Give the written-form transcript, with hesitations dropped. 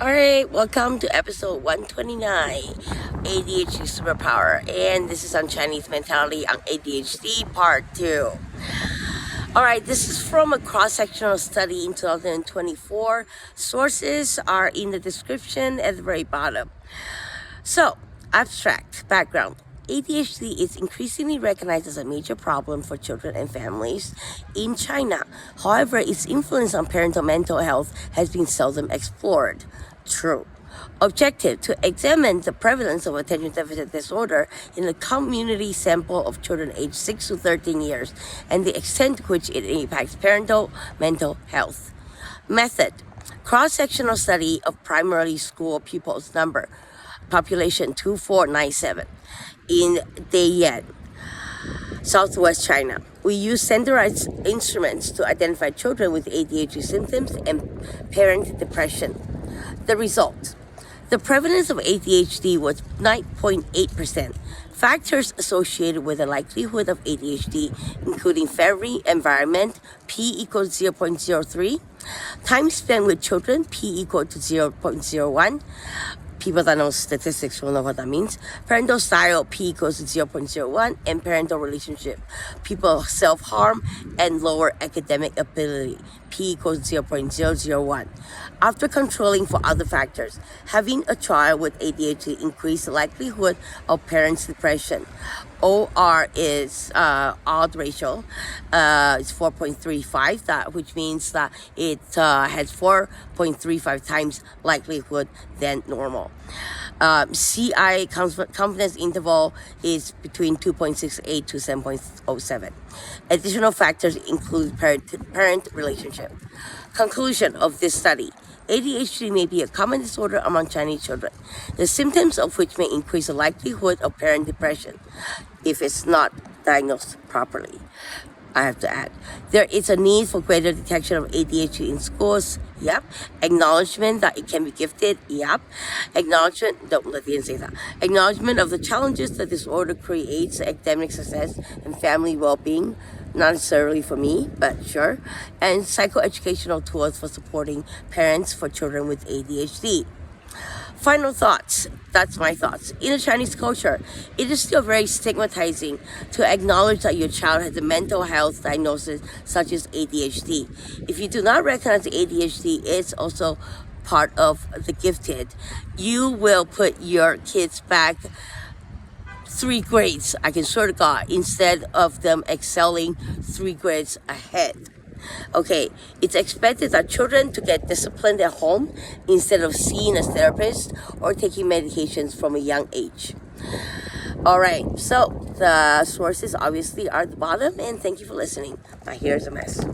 Alright, welcome to episode 129, ADHD Superpower. And this is on Chinese mentality on ADHD part 2. Alright, this is from a cross-sectional study in 2024. Sources are in the description at the very bottom. So, abstract background. ADHD is increasingly recognized as a major problem for children and families in China. However, its influence on parental mental health has been seldom explored. True. Objective: to examine the prevalence of attention deficit disorder in a community sample of children aged 6 to 13 years and the extent to which it impacts parental mental health. Method: cross-sectional study of primary school pupils number, population 2497 in Deyang, Southwest China. We use standardized instruments to identify children with ADHD symptoms and parent depression. The result: the prevalence of ADHD was 9.8%. Factors associated with the likelihood of ADHD, including family environment, P equals 0.03, time spent with children, P equal to 0.01, people that know statistics will know what that means. Parental style, P equals to 0.01, and parental relationship, people self-harm and lower academic ability, P equals 0.001. After controlling for other factors, having a child with ADHD increased the likelihood of parents' depression. OR is odd ratio, it's 4.35, which means that it has 4.35 times likelihood than normal. CI confidence interval is between 2.68 to 7.07. Additional factors include parent relationship. Conclusion of this study: ADHD may be a common disorder among Chinese children, the symptoms of which may increase the likelihood of parent depression if it's not diagnosed properly. I have to add, there is a need for greater detection of ADHD in schools. Yep. Acknowledgement that it can be gifted. Yep. Acknowledgement of the challenges the disorder creates, academic success and family well-being. Not necessarily for me, but sure. And psychoeducational tools for supporting parents for children with ADHD. Final thoughts. That's my thoughts. In the Chinese culture, it is still very stigmatizing to acknowledge that your child has a mental health diagnosis such as ADHD. If you do not recognize ADHD is also part of the gifted, you will put your kids back 3 grades, I can swear to God, instead of them excelling 3 grades ahead. Okay, it's expected that children to get disciplined at home instead of seeing a therapist or taking medications from a young age. Alright, so the sources obviously are at the bottom, and thank you for listening. Now here's a mess.